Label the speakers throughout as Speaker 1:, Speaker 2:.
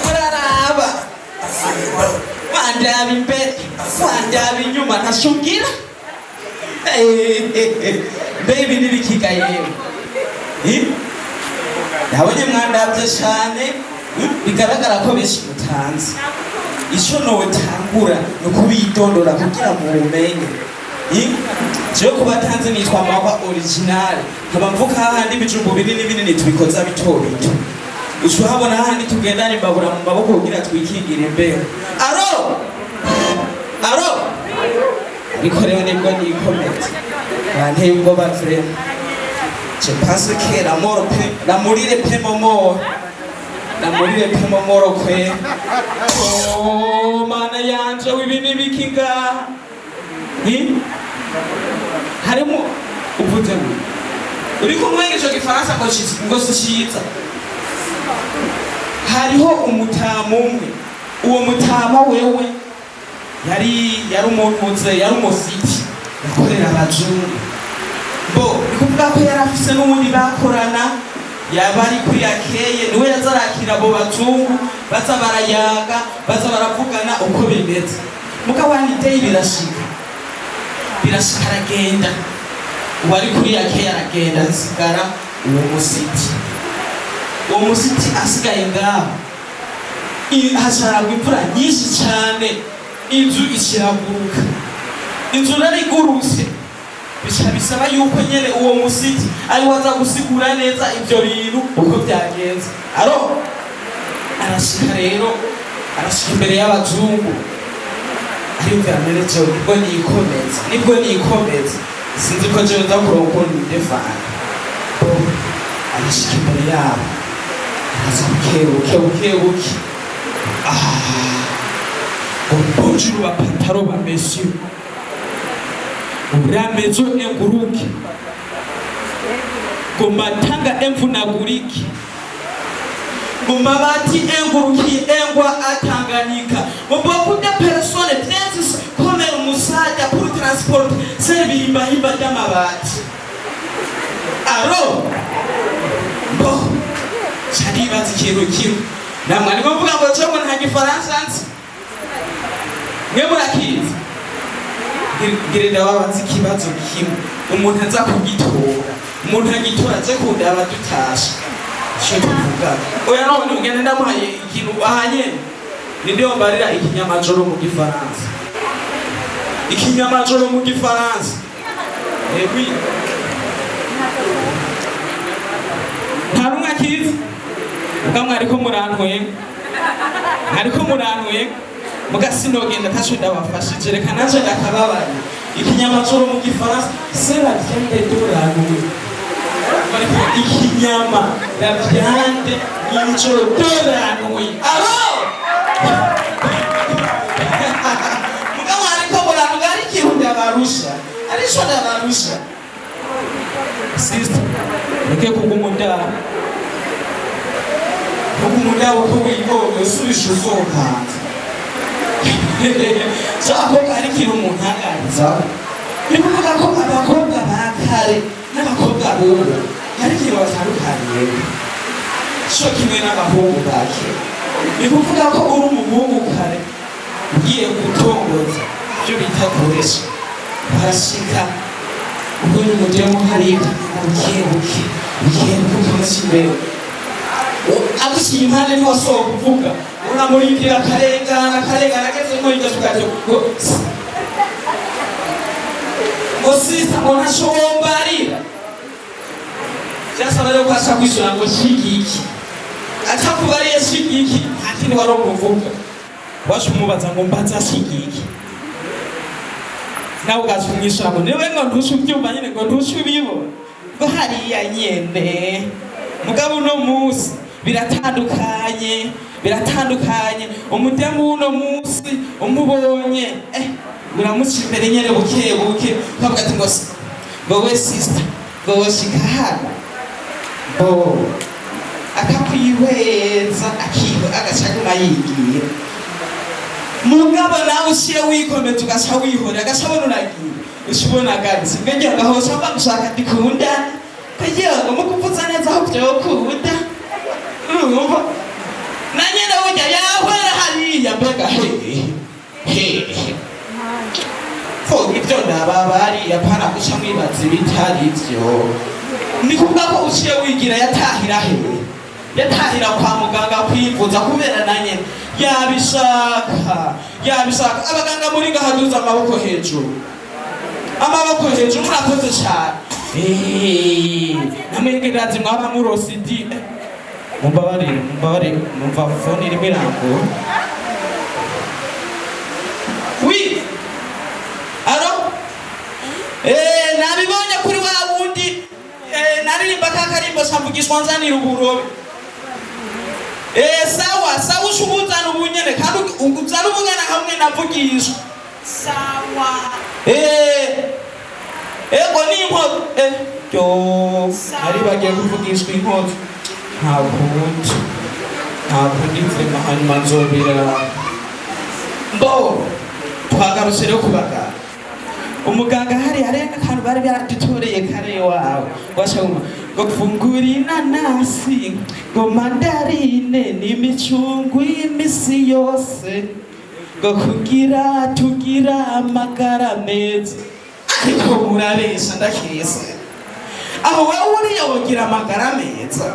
Speaker 1: Muraraba wandaba imbere wandaba inyuma ntashubwira baby nibikika yewe nabonye mwandabye cyane bigaragara ko benshi mutanze icyo notangura ni ukubitondora kugira ngo mumenye jewe kubatanze nitwa Mama Original nkaba mvuka hahandi ibijumbu binini binini tubikoza bito bito ucuhabona hahandi tugendana imbabura mu maboko kugira twikingire imbeho aro ariko rero nibwo nikomeze banteye ubwoba vrema je pense que l'amourire pe momoro kwe oh mana yanje wibini bikinga harimo uvuze uri kumwengesho gifaransa ngo sishiza hariho umutama umwe uwo mutama wewe yari umutuze yari umusiti yakorera abajungu bo bikuvuga ko yari afise n'ubundi bakorana yabari kuri yakeye niwe yazarakira abo bajungu baza barayaga baza baravugana uko bimeze mukabani day birashika aragenda uwari kuri yakeye aragenda asigara uwo musiti asigaye ngaho hasharagwa imvura nyinshi cyane inzu ikiraguruka inzu narigurutse bisaba yuko nyene uwo musiti ari waza gusigura neza ibyo bintu uko byagenze arashika rero arashika imbere y'abazungu ariyumvira mbere cyo nibwo nikomeza sinzi ko jewe nza kuronka ndefana arashika imbere yabo araza buke bonjour ba pantaro ba messieurs la maison enguruki kumatanga emvunaguriki mumabati enguruki engwa atanganyika beaucoup de personnes viennent comme umusaja pour transport servir himba y'amabati bo chari bazikiru kimwe namwe ariko mvuga ngo cyo nta gifaransa nzi murakizi girenda wabanze ikibazo kimwe umuntu aza kugitora umuntu agitora aze kundaba dutasha cyo tuvuga oya none ugende ndamuhaye ikintu ahanye ninde wambarira ikinyamajoro mu gifaransa ebi ntarumwe akizi ukamwe ariko murantuye mugasinogenda tasho ndabafashije reka naje ndakababanye ikinyamajoro mu gifaransa c'est la viande d'orange ikinyama la viande y'ijoro d'orange mugabo ariko murantuye ari ikintu ndabarusha sister reke kugumundaba ko wigoye usubisha uzokanza cyakobwa ari kintu umuntu aganza bivuga ko abakobwa bakare n'abakobwa b'ubu hari ikintu batandukaniye cyo kimwe n'abahungu bake bivuga ko uri umuhungu kare ugiye gutongoza ibyo bita kuresha barashika ubwo n'umudemo harika buke imbere agushyiye impande niho asohoka kuvuga unamurindira akarengana ageze muri iryo tugaje ngo sisa ngo ntashombarira byasaba rero kwasha kwishyura ngo shigiki atakubariye shigiki ntakindi wari umuvuga waje umubaza ngo mbaza shigiki nawe ugaje umwishyura ngo niwe ngo ntushe ubyumva nyine ngo ntushe ubibona ngo hariya nyene mugabo uno munsi biratandukanye umudemu uno munsi umubonye uramuca imbere nyene buke ukavuga ati ngo we sister ngo shika hano akakwihweza agacaguma yigira mugabo nawe uciye wikomeza ugaca wihora agacabona uragiye ushobona gazi mbegera gahosha mba gushaka ndikunda kugira ngo mukuvuza neza aho vyokunda babari yapana guca mwibaza ibitari byo. Ni kuvuga ko uciye wigira yatahira he? Yatahira kwa muganga kwivuza kubera nanye yabishaka. Abaganga muri gahaduza amaboko hejuru. Murakoze cyane. Namwegerazi mwaba murosidi. Mumbabarire numva phone iri mirango. Oui. Alo? Nabibonye kuri wa wundi naririmba kakarimbo samvugishwa nzanira uburobe. Sawa ushubuzana ubunyene kandi uzana ubugana hamwe navugishwa.
Speaker 2: Sawa.
Speaker 1: Ego ni inkozi. Nari bagiye kuvugishwa inkozi. Ntabwo ndivuma hanyuma nzobera. Twagarutse rero kubaganga. Umuganga hari n'akantu bari baradutoreye kare wawe. Washobora ngo gufungura inanasi, ngo mandarine n'imicungwe y'imisi yose, ngo tugira amagara meza. Ariko murabesha ndakese. Aho wowe uriya wogira amagara meza.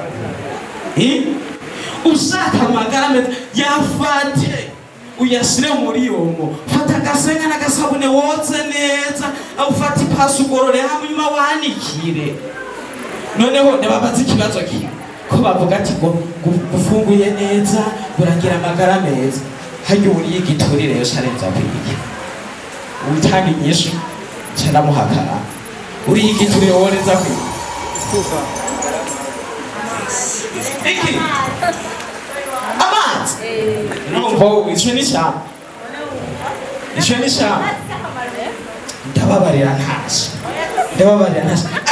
Speaker 1: Ushaka amagara meza yafate uyashyire muri yomo. Fata agasenga n'agasabune woze neza, ufata ipasi ugorore hanyuma wanikire. Noneho ndababaza ikibazo kimwe ko bavuga ati ngo ufunguye neza uragira amagara meza. Hajya uriye igiturire yo sharenza kwiye. Utanga inyishu cyaramuhakara. Uriye igiturire woreza kwiye. Iki amazi no icyo ni cyane ndababarira ntashye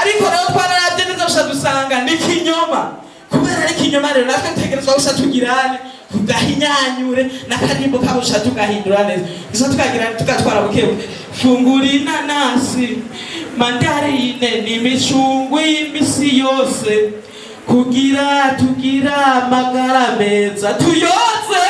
Speaker 1: ariko rero twararabye neza gusa dusanga ni kinyoma kubera ari kinyoma rero natwe tegerezwa gusa tugirane tugahinyanyure n'akarimbo kabusha tugahindura neza gusa tukagirana tugatwara bukebuke. Fungura inanasi, mandarine n'imicungwe y'imisi yose, tugira amagara meza tuyoze.